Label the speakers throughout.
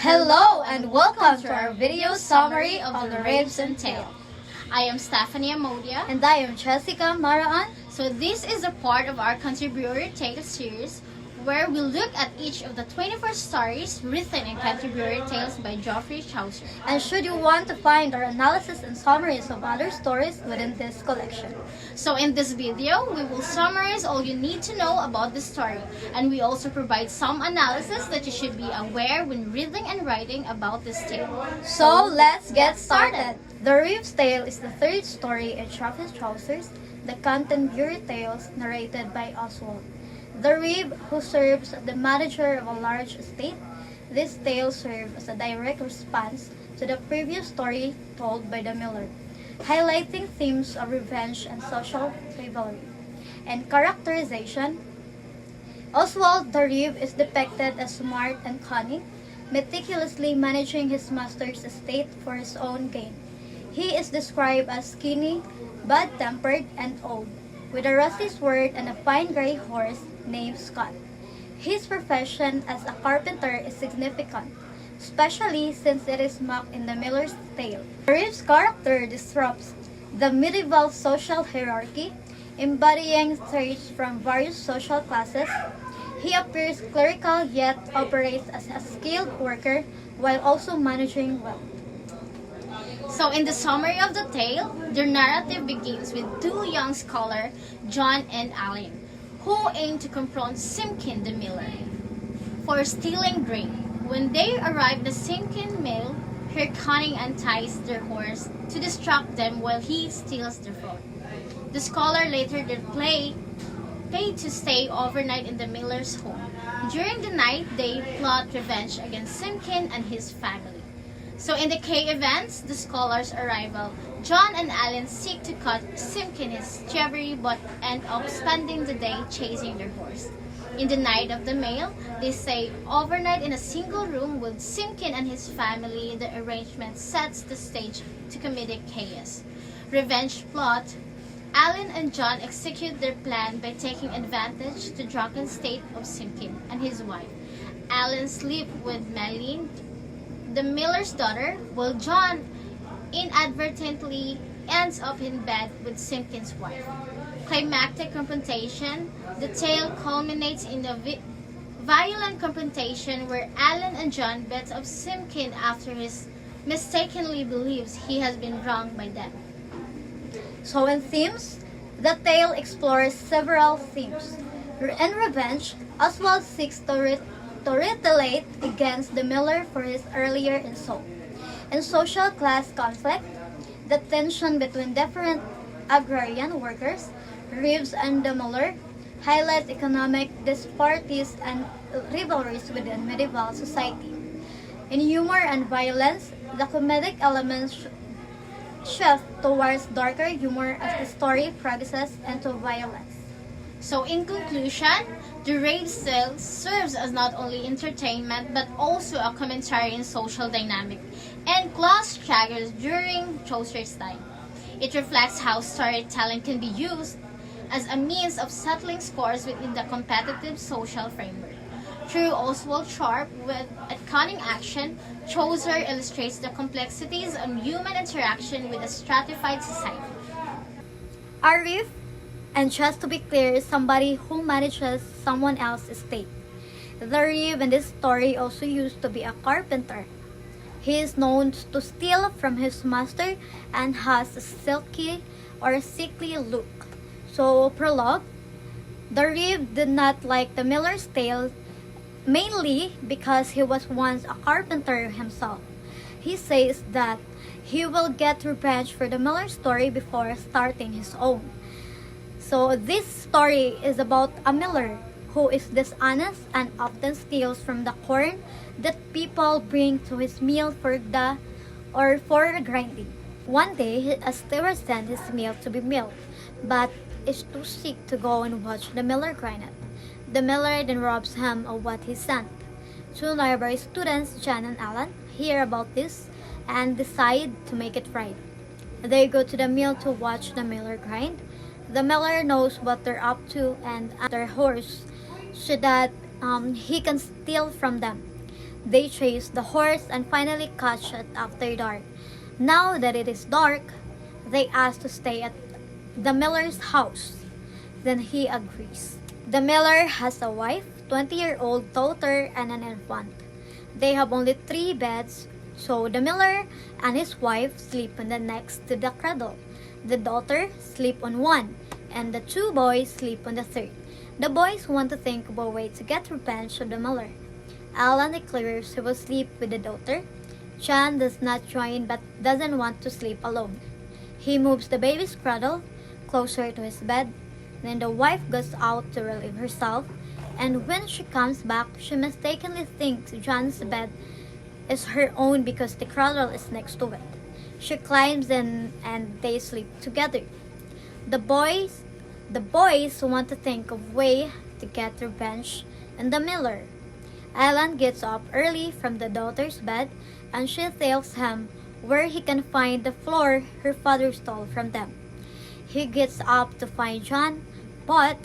Speaker 1: Hello and welcome to our video summary of the Reeves and Tale.
Speaker 2: I am Stephanie Amodia.
Speaker 1: And I am Jessica Maraan.
Speaker 2: So this is a part of our contributory tale series where we look at each of the 24 stories written in contributory tales by Geoffrey Chaucer.
Speaker 1: And should you want to find our analysis and summaries of other stories within this collection.
Speaker 2: So in this video, we will summarize all you need to know about the story, and we also provide some analysis that you should be aware when reading and writing about this tale.
Speaker 1: So let's get started. The Reeve's Tale is the third story in Geoffrey Chaucer's The Contemporary Tales narrated by Oswald. The Reeve, who serves as the manager of a large estate, this tale serves as a direct response to the previous story told by the miller, highlighting themes of revenge and social rivalry. And characterization, Oswald the Reeve is depicted as smart and cunning, meticulously managing his master's estate for his own gain. He is described as skinny, bad-tempered, and old, with a rusty sword and a fine gray horse named Scott. His profession as a carpenter is significant, especially since it is mocked in the miller's tale. Reeve's character disrupts the medieval social hierarchy, embodying traits from various social classes. He appears clerical yet operates as a skilled worker while also managing wealth.
Speaker 2: So in the summary of the tale, the narrative begins with two young scholars, John and Alan, who aim to confront Simpkin the miller for stealing grain. When they arrive at the Simpkin mill, her cunning unties their horse to distract them while he steals their fruit. The scholar later paid to stay overnight in the miller's home. During the night, they plot revenge against Simpkin and his family. So in the key events, the scholars' arrival, John and Alan seek to cut Simpkin his chivalry but end up spending the day chasing their horse. In the night of the mail, they stay overnight in a single room with Simpkin and his family. The arrangement sets the stage to comedic chaos. Revenge plot, Alan and John execute their plan by taking advantage of the drunken state of Simpkin and his wife. Alan sleeps with Meline, the miller's daughter, while John inadvertently ends up in bed with Simpkin's wife. Climactic confrontation, the tale culminates in a violent confrontation where Alan and John bet of Simpkin after he mistakenly believes he has been wronged by them.
Speaker 1: So in themes, the tale explores several themes. In revenge, Oswald seeks to retaliate against the miller for his earlier insult. In social class conflict, the tension between different agrarian workers, Reeves and the miller, highlights economic disparities and rivalries within medieval society. In humor and violence, the comedic elements shift towards darker humor as the story progresses into violence.
Speaker 2: So in conclusion, the Reeves tale serves as not only entertainment but also a commentary on social dynamic and class struggles during Chaucer's time. It reflects how storytelling can be used as a means of settling scores within the competitive social framework. Through Oswald Sharp with a cunning action, Chaucer illustrates the complexities of human interaction with a stratified society.
Speaker 1: Reeve, and just to be clear, is somebody who manages someone else's estate. The Reeve in this story also used to be a carpenter. He is known to steal from his master and has a silky or sickly look. So, prologue, the Reeve did not like the miller's tale mainly because he was once a carpenter himself. He says that he will get revenge for the miller's story before starting his own. So this story is about a miller who is dishonest and often steals from the corn that people bring to his mill for grinding. One day, a steward sent his mill to be milled, but is too sick to go and watch the miller grind it. The miller then robs him of what he sent. Two library students, John and Alan, hear about this and decide to make it right. They go to the mill to watch the miller grind. The miller knows what they're up to and their horse so that he can steal from them. They chase the horse and finally catch it after dark. Now that it is dark, they ask to stay at the miller's house. Then he agrees. The miller has a wife, 20-year-old daughter, and an infant. They have only 3 beds, so the miller and his wife sleep on the next to the cradle. The daughter sleep on one, and the 2 boys sleep on the third. The boys want to think of a way to get revenge on the miller. Alan declares he will sleep with the daughter. John does not join but doesn't want to sleep alone. He moves the baby's cradle closer to his bed. Then the wife goes out to relieve herself, and when she comes back, she mistakenly thinks John's bed is her own because the cradle is next to it. She climbs in and they sleep together. The boys want to think of way to get revenge on the miller. Alan gets up early from the daughter's bed and she tells him where he can find the floor her father stole from them. He gets up to find John, but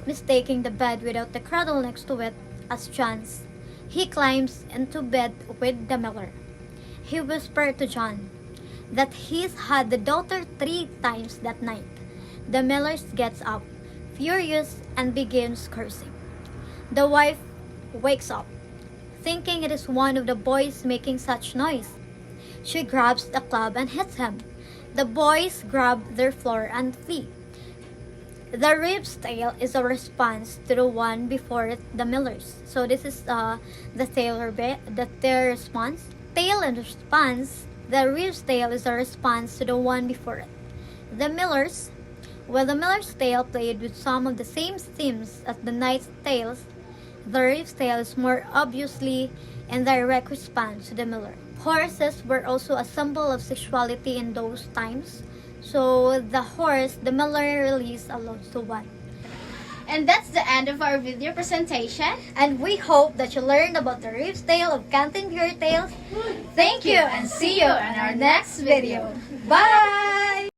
Speaker 1: mistaking the bed without the cradle next to it as John's, he climbs into bed with the miller. He whispers to John that he's had the daughter 3 times that night. The miller gets up, furious, and begins cursing. The wife wakes up, thinking it is one of the boys making such noise. She grabs the club and hits him. The boys grab their floor and flee. The Reeve's tale is a response to the one before it, the miller's. So this is the their response. Tale and response. The Reeve's tale is a response to the one before it. The miller's. While the miller's tale played with some of the same themes as the knight's tales, the Reeve's tale is more obviously in direct response to the miller. Horses were also a symbol of sexuality in those times. So the horse, the miller released alone to one.
Speaker 2: And that's the end of our video presentation.
Speaker 1: And we hope that you learned about the Reeve's tale of Canterbury Tales.
Speaker 2: Thank you and see you in our next video.
Speaker 1: Bye!